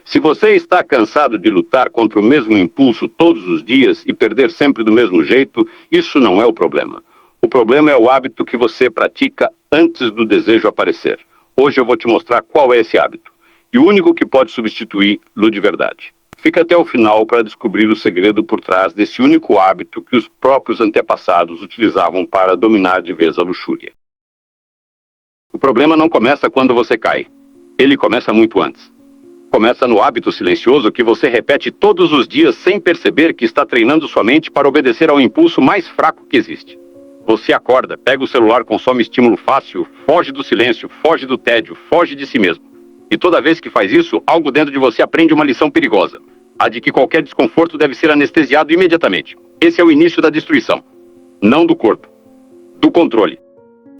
Se você está cansado de lutar contra o mesmo impulso todos os dias e perder sempre do mesmo jeito, isso não é o problema. O problema é o hábito que você pratica antes do desejo aparecer. Hoje eu vou te mostrar qual é esse hábito. E o único que pode substituí-lo de verdade. Fica até o final para descobrir o segredo por trás desse único hábito que os próprios antepassados utilizavam para dominar de vez a luxúria. O problema não começa quando você cai. Ele começa muito antes. Começa no hábito silencioso que você repete todos os dias sem perceber que está treinando sua mente para obedecer ao impulso mais fraco que existe. Você acorda, pega o celular, consome estímulo fácil, foge do silêncio, foge do tédio, foge de si mesmo. E toda vez que faz isso, algo dentro de você aprende uma lição perigosa. A de que qualquer desconforto deve ser anestesiado imediatamente. Esse é o início da destruição. Não do corpo. Do controle.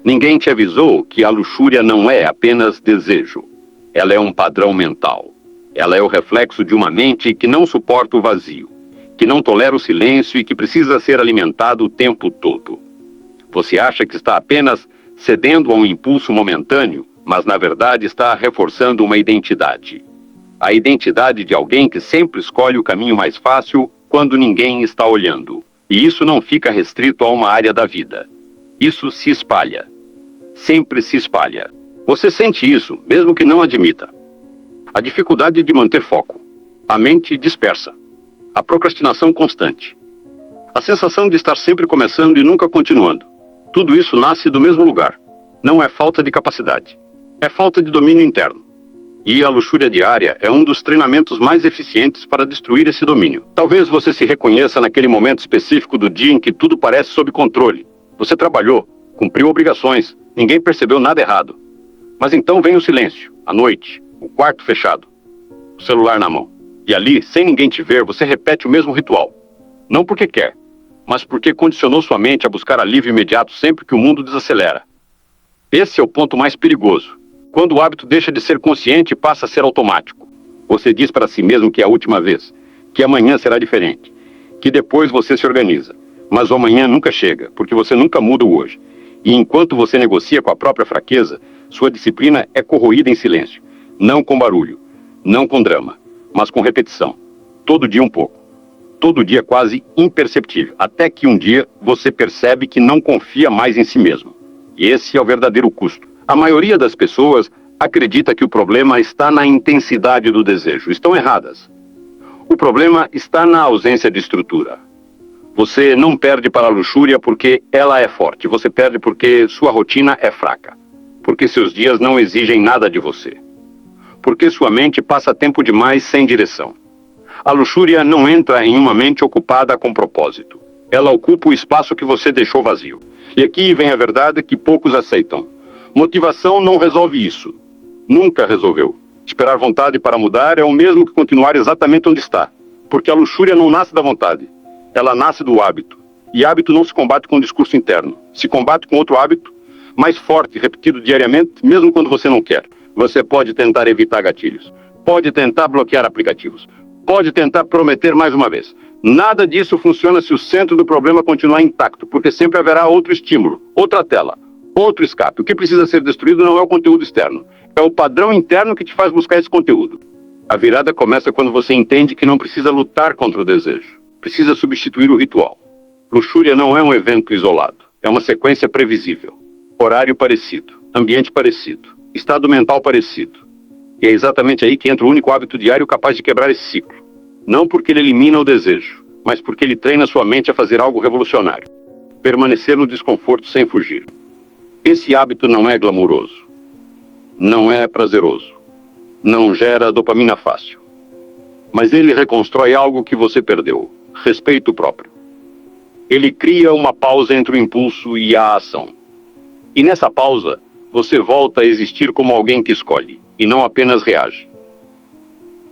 Ninguém te avisou que a luxúria não é apenas desejo. Ela é um padrão mental. Ela é o reflexo de uma mente que não suporta o vazio, que não tolera o silêncio e que precisa ser alimentado o tempo todo. Você acha que está apenas cedendo a um impulso momentâneo, mas na verdade está reforçando uma identidade. A identidade de alguém que sempre escolhe o caminho mais fácil quando ninguém está olhando. E isso não fica restrito a uma área da vida. Isso se espalha. Sempre se espalha. Você sente isso, mesmo que não admita. A dificuldade de manter foco. A mente dispersa. A procrastinação constante. A sensação de estar sempre começando e nunca continuando. Tudo isso nasce do mesmo lugar. Não é falta de capacidade. É falta de domínio interno. E a luxúria diária é um dos treinamentos mais eficientes para destruir esse domínio. Talvez você se reconheça naquele momento específico do dia em que tudo parece sob controle. Você trabalhou, cumpriu obrigações, ninguém percebeu nada errado. Mas então vem o silêncio, a noite, o quarto fechado, o celular na mão. E ali, sem ninguém te ver, você repete o mesmo ritual. Não porque quer, mas porque condicionou sua mente a buscar alívio imediato sempre que o mundo desacelera. Esse é o ponto mais perigoso. Quando o hábito deixa de ser consciente e passa a ser automático. Você diz para si mesmo que é a última vez, que amanhã será diferente, que depois você se organiza. Mas o amanhã nunca chega, porque você nunca muda o hoje. E enquanto você negocia com a própria fraqueza, sua disciplina é corroída em silêncio. Não com barulho, não com drama, mas com repetição. Todo dia um pouco. Todo dia quase imperceptível. Até que um dia você percebe que não confia mais em si mesmo. E esse é o verdadeiro custo. A maioria das pessoas acredita que o problema está na intensidade do desejo. Estão erradas. O problema está na ausência de estrutura. Você não perde para a luxúria porque ela é forte. Você perde porque sua rotina é fraca. Porque seus dias não exigem nada de você. Porque sua mente passa tempo demais sem direção. A luxúria não entra em uma mente ocupada com propósito. Ela ocupa o espaço que você deixou vazio. E aqui vem a verdade que poucos aceitam. Motivação não resolve isso. Nunca resolveu. Esperar vontade para mudar é o mesmo que continuar exatamente onde está. Porque a luxúria não nasce da vontade. Ela nasce do hábito. E hábito não se combate com um discurso interno. Se combate com outro hábito, mais forte, repetido diariamente, mesmo quando você não quer. Você pode tentar evitar gatilhos. Pode tentar bloquear aplicativos. Pode tentar prometer mais uma vez. Nada disso funciona se o centro do problema continuar intacto, porque sempre haverá outro estímulo, outra tela, outro escape. O que precisa ser destruído não é o conteúdo externo. É o padrão interno que te faz buscar esse conteúdo. A virada começa quando você entende que não precisa lutar contra o desejo. Precisa substituir o ritual. Luxúria não é um evento isolado. É uma sequência previsível. Horário parecido. Ambiente parecido. Estado mental parecido. E é exatamente aí que entra o único hábito diário capaz de quebrar esse ciclo. Não porque ele elimina o desejo, mas porque ele treina sua mente a fazer algo revolucionário. Permanecer no desconforto sem fugir. Esse hábito não é glamouroso. Não é prazeroso. Não gera dopamina fácil. Mas ele reconstrói algo que você perdeu. Respeito próprio. Ele cria uma pausa entre o impulso e a ação. E nessa pausa, você volta a existir como alguém que escolhe, e não apenas reage.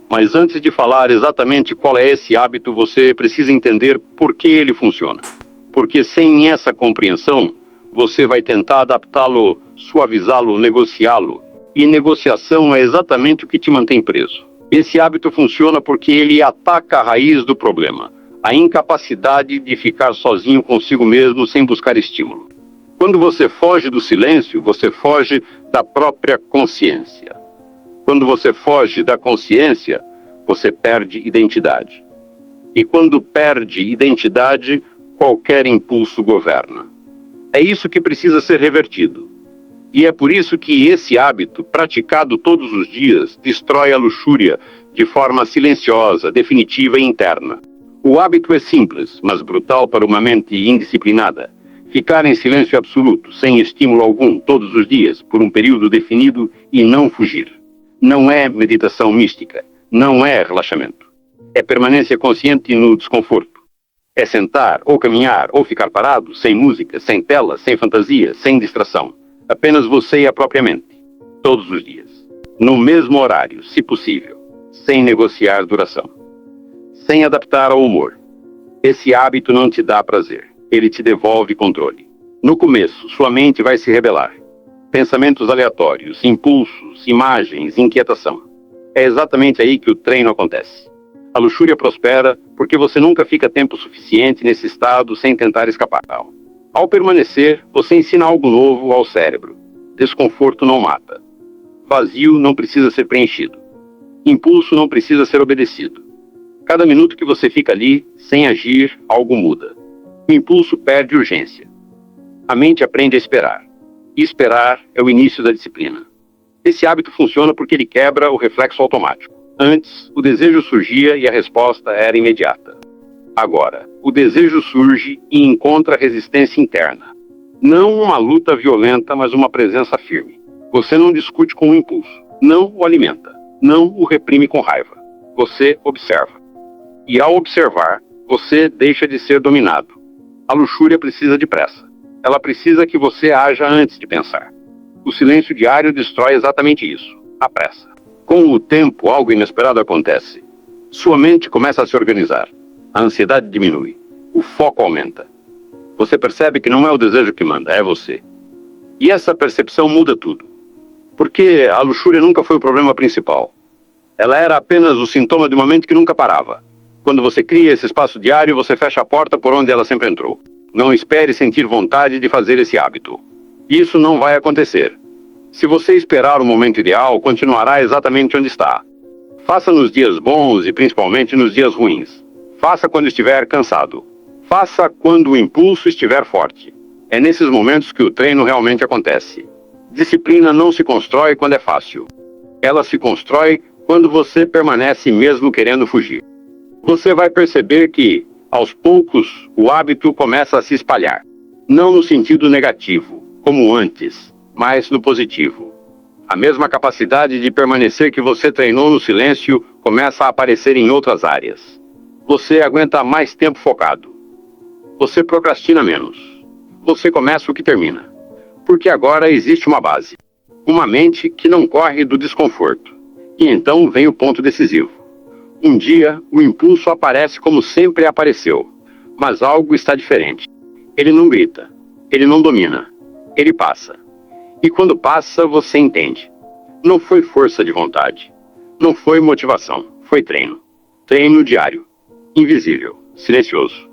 Mas antes de falar exatamente qual é esse hábito, você precisa entender por que ele funciona. Porque sem essa compreensão, você vai tentar adaptá-lo, suavizá-lo, negociá-lo. E negociação é exatamente o que te mantém preso. Esse hábito funciona porque ele ataca a raiz do problema. A incapacidade de ficar sozinho consigo mesmo sem buscar estímulo. Quando você foge do silêncio, você foge da própria consciência. Quando você foge da consciência, você perde identidade. E quando perde identidade, qualquer impulso governa. É isso que precisa ser revertido. E é por isso que esse hábito, praticado todos os dias, destrói a luxúria de forma silenciosa, definitiva e interna. O hábito é simples, mas brutal para uma mente indisciplinada. Ficar em silêncio absoluto, sem estímulo algum, todos os dias, por um período definido e não fugir. Não é meditação mística, não é relaxamento. É permanência consciente no desconforto. É sentar, ou caminhar, ou ficar parado, sem música, sem tela, sem fantasia, sem distração. Apenas você e a própria mente. Todos os dias. No mesmo horário, se possível. Sem negociar duração. Sem adaptar ao humor. Esse hábito não te dá prazer. Ele te devolve controle. No começo, sua mente vai se rebelar. Pensamentos aleatórios, impulsos, imagens, inquietação. É exatamente aí que o treino acontece. A luxúria prospera porque você nunca fica tempo suficiente nesse estado sem tentar escapar. Ao permanecer, você ensina algo novo ao cérebro. Desconforto não mata. Vazio não precisa ser preenchido. Impulso não precisa ser obedecido. Cada minuto que você fica ali, sem agir, algo muda. O impulso perde urgência. A mente aprende a esperar. E esperar é o início da disciplina. Esse hábito funciona porque ele quebra o reflexo automático. Antes, o desejo surgia e a resposta era imediata. Agora, o desejo surge e encontra resistência interna. Não uma luta violenta, mas uma presença firme. Você não discute com o impulso. Não o alimenta. Não o reprime com raiva. Você observa. E ao observar, você deixa de ser dominado. A luxúria precisa de pressa. Ela precisa que você haja antes de pensar. O silêncio diário destrói exatamente isso, a pressa. Com o tempo, algo inesperado acontece. Sua mente começa a se organizar. A ansiedade diminui. O foco aumenta. Você percebe que não é o desejo que manda, é você. E essa percepção muda tudo. Porque a luxúria nunca foi o problema principal. Ela era apenas o sintoma de uma mente que nunca parava. Quando você cria esse espaço diário, você fecha a porta por onde ela sempre entrou. Não espere sentir vontade de fazer esse hábito. Isso não vai acontecer. Se você esperar o momento ideal, continuará exatamente onde está. Faça nos dias bons e principalmente nos dias ruins. Faça quando estiver cansado. Faça quando o impulso estiver forte. É nesses momentos que o treino realmente acontece. Disciplina não se constrói quando é fácil. Ela se constrói quando você permanece mesmo querendo fugir. Você vai perceber que, aos poucos, o hábito começa a se espalhar. Não no sentido negativo, como antes, mas no positivo. A mesma capacidade de permanecer que você treinou no silêncio começa a aparecer em outras áreas. Você aguenta mais tempo focado. Você procrastina menos. Você começa o que termina. Porque agora existe uma base. Uma mente que não corre do desconforto. E então vem o ponto decisivo. Um dia, o impulso aparece como sempre apareceu. Mas algo está diferente. Ele não grita. Ele não domina. Ele passa. E quando passa, você entende. Não foi força de vontade. Não foi motivação. Foi treino. Treino diário. Invisível. Silencioso.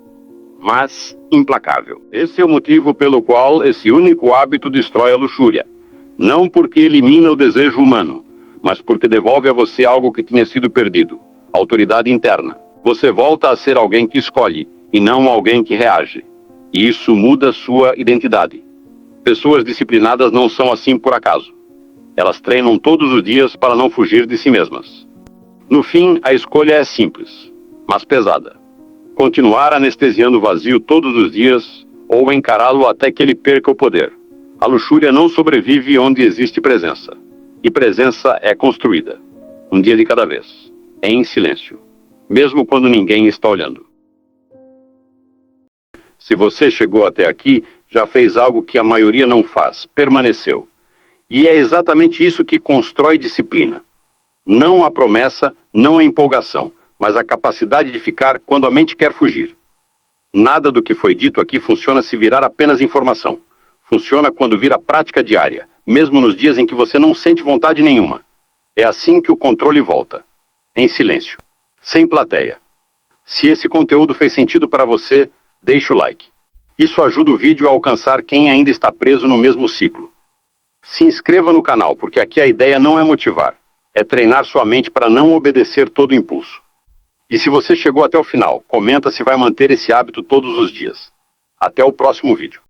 Mas implacável. Esse é o motivo pelo qual esse único hábito destrói a luxúria. Não porque elimina o desejo humano, mas porque devolve a você algo que tinha sido perdido. Autoridade interna. Você volta a ser alguém que escolhe, e não alguém que reage. E isso muda sua identidade. Pessoas disciplinadas não são assim por acaso. Elas treinam todos os dias para não fugir de si mesmas. No fim, a escolha é simples, mas pesada. Continuar anestesiando o vazio todos os dias, ou encará-lo até que ele perca o poder. A luxúria não sobrevive onde existe presença. E presença é construída. Um dia de cada vez. Em silêncio. Mesmo quando ninguém está olhando. Se você chegou até aqui, já fez algo que a maioria não faz. Permaneceu. E é exatamente isso que constrói disciplina. Não a promessa, não a empolgação, mas a capacidade de ficar quando a mente quer fugir. Nada do que foi dito aqui funciona se virar apenas informação. Funciona quando vira prática diária, mesmo nos dias em que você não sente vontade nenhuma. É assim que o controle volta. Em silêncio. Sem plateia. Se esse conteúdo fez sentido para você, deixe o like. Isso ajuda o vídeo a alcançar quem ainda está preso no mesmo ciclo. Se inscreva no canal, porque aqui a ideia não é motivar. é treinar sua mente para não obedecer todo impulso. E se você chegou até o final, comenta se vai manter esse hábito todos os dias. Até o próximo vídeo.